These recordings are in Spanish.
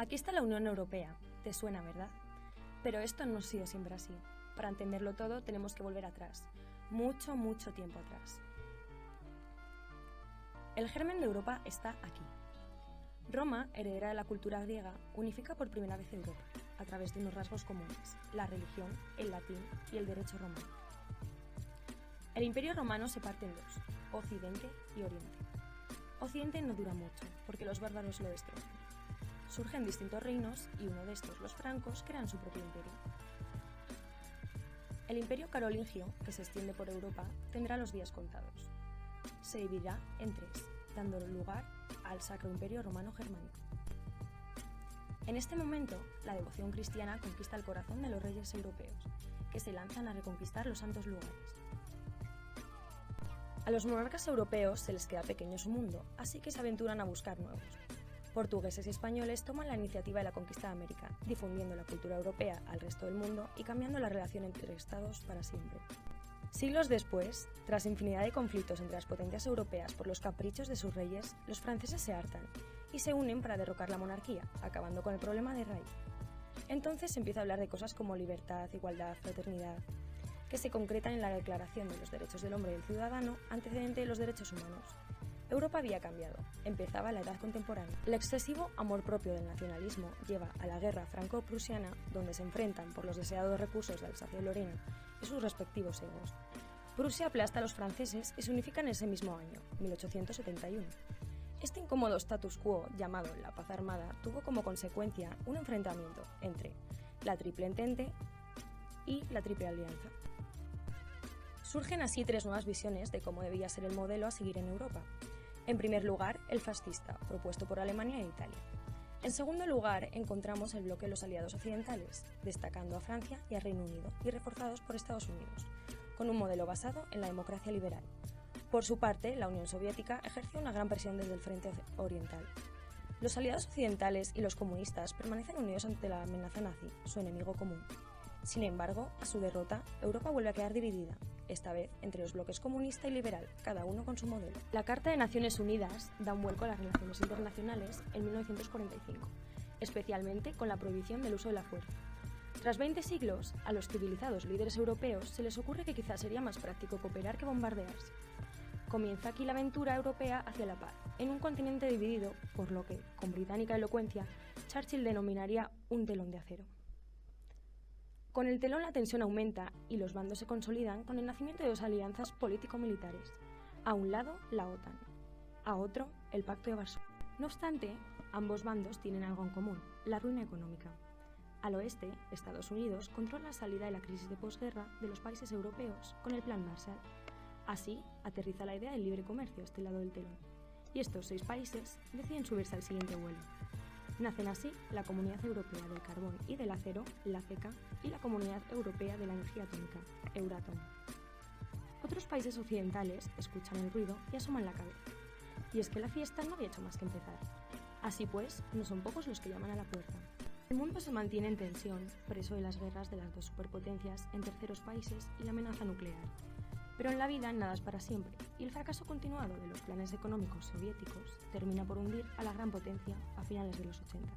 Aquí está la Unión Europea, te suena, ¿verdad? Pero esto no ha sido siempre así. Para entenderlo todo tenemos que volver atrás, mucho, mucho tiempo atrás. El germen de Europa está aquí. Roma, heredera de la cultura griega, unifica por primera vez Europa, a través de unos rasgos comunes, la religión, el latín y el derecho romano. El Imperio Romano se parte en dos, Occidente y Oriente. Occidente no dura mucho, porque los bárbaros lo destrozan. Surgen distintos reinos y uno de estos, los francos, crean su propio imperio. El Imperio Carolingio, que se extiende por Europa, tendrá los días contados. Se dividirá en tres, dando lugar al Sacro Imperio Romano Germánico. En este momento, la devoción cristiana conquista el corazón de los reyes europeos, que se lanzan a reconquistar los santos lugares. A los monarcas europeos se les queda pequeño su mundo, así que se aventuran a buscar nuevos. Portugueses y españoles toman la iniciativa de la conquista de América, difundiendo la cultura europea al resto del mundo y cambiando la relación entre estados para siempre. Siglos después, tras infinidad de conflictos entre las potencias europeas por los caprichos de sus reyes, los franceses se hartan y se unen para derrocar la monarquía, acabando con el problema de raíz. Entonces se empieza a hablar de cosas como libertad, igualdad, fraternidad, que se concretan en la Declaración de los Derechos del Hombre y del Ciudadano, antecedente de los derechos humanos. Europa había cambiado, empezaba la edad contemporánea. El excesivo amor propio del nacionalismo lleva a la guerra franco-prusiana, donde se enfrentan por los deseados recursos de Alsacia y Lorena y sus respectivos egos. Prusia aplasta a los franceses y se unifican ese mismo año, 1871. Este incómodo status quo, llamado la paz armada, tuvo como consecuencia un enfrentamiento entre la Triple Entente y la Triple Alianza. Surgen así tres nuevas visiones de cómo debía ser el modelo a seguir en Europa. En primer lugar, el fascista, propuesto por Alemania e Italia. En segundo lugar, encontramos el bloque de los aliados occidentales, destacando a Francia y al Reino Unido, y reforzados por Estados Unidos, con un modelo basado en la democracia liberal. Por su parte, la Unión Soviética ejerció una gran presión desde el frente oriental. Los aliados occidentales y los comunistas permanecen unidos ante la amenaza nazi, su enemigo común. Sin embargo, a su derrota, Europa vuelve a quedar dividida, esta vez entre los bloques comunista y liberal, cada uno con su modelo. La Carta de Naciones Unidas da un vuelco a las relaciones internacionales en 1945, especialmente con la prohibición del uso de la fuerza. Tras 20 siglos, a los civilizados líderes europeos se les ocurre que quizás sería más práctico cooperar que bombardearse. Comienza aquí la aventura europea hacia la paz, en un continente dividido, por lo que, con británica elocuencia, Churchill denominaría un telón de acero. Con el telón la tensión aumenta y los bandos se consolidan con el nacimiento de dos alianzas político-militares. A un lado, la OTAN. A otro, el Pacto de Varsovia. No obstante, ambos bandos tienen algo en común, la ruina económica. Al oeste, Estados Unidos controla la salida de la crisis de posguerra de los países europeos con el Plan Marshall. Así, aterriza la idea del libre comercio a este lado del telón. Y estos 6 países deciden subirse al siguiente vuelo. Nacen así la Comunidad Europea del Carbón y del Acero, la CECA, y la Comunidad Europea de la Energía Atómica, Euratom. Otros países occidentales escuchan el ruido y asoman la cabeza. Y es que la fiesta no había hecho más que empezar. Así pues, no son pocos los que llaman a la puerta. El mundo se mantiene en tensión, preso de las guerras de las dos superpotencias en terceros países y la amenaza nuclear. Pero en la vida nada es para siempre, y el fracaso continuado de los planes económicos soviéticos termina por hundir a la gran potencia a finales de los 80.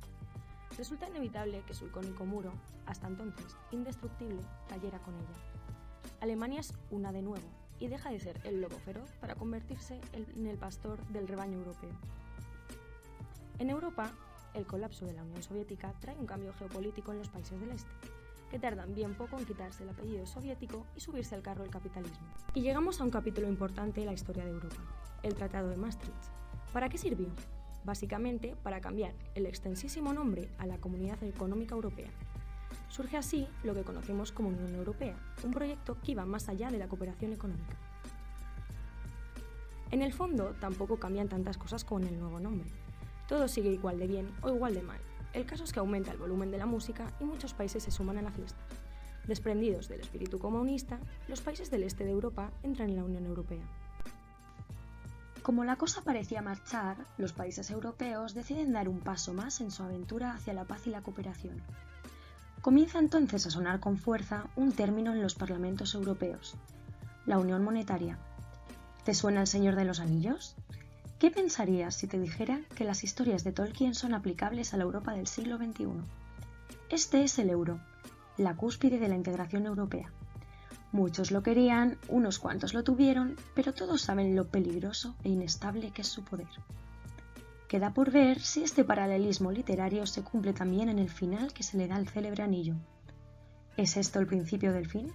Resulta inevitable que su icónico muro, hasta entonces indestructible, cayera con ella. Alemania es una de nuevo, y deja de ser el lobo feroz para convertirse en el pastor del rebaño europeo. En Europa, el colapso de la Unión Soviética trae un cambio geopolítico en los países del este, que tardan bien poco en quitarse el apellido soviético y subirse al carro del capitalismo. Y llegamos a un capítulo importante de la historia de Europa, el Tratado de Maastricht. ¿Para qué sirvió? Básicamente para cambiar el extensísimo nombre a la Comunidad Económica Europea. Surge así lo que conocemos como Unión Europea, un proyecto que iba más allá de la cooperación económica. En el fondo, tampoco cambian tantas cosas como en el nuevo nombre. Todo sigue igual de bien o igual de mal. El caso es que aumenta el volumen de la música y muchos países se suman a la fiesta. Desprendidos del espíritu comunista, los países del este de Europa entran en la Unión Europea. Como la cosa parecía marchar, los países europeos deciden dar un paso más en su aventura hacia la paz y la cooperación. Comienza entonces a sonar con fuerza un término en los parlamentos europeos: la Unión Monetaria. ¿Te suena el Señor de los Anillos? ¿Qué pensarías si te dijera que las historias de Tolkien son aplicables a la Europa del siglo XXI? Este es el euro, la cúspide de la integración europea. Muchos lo querían, unos cuantos lo tuvieron, pero todos saben lo peligroso e inestable que es su poder. Queda por ver si este paralelismo literario se cumple también en el final que se le da al célebre anillo. ¿Es esto el principio del fin?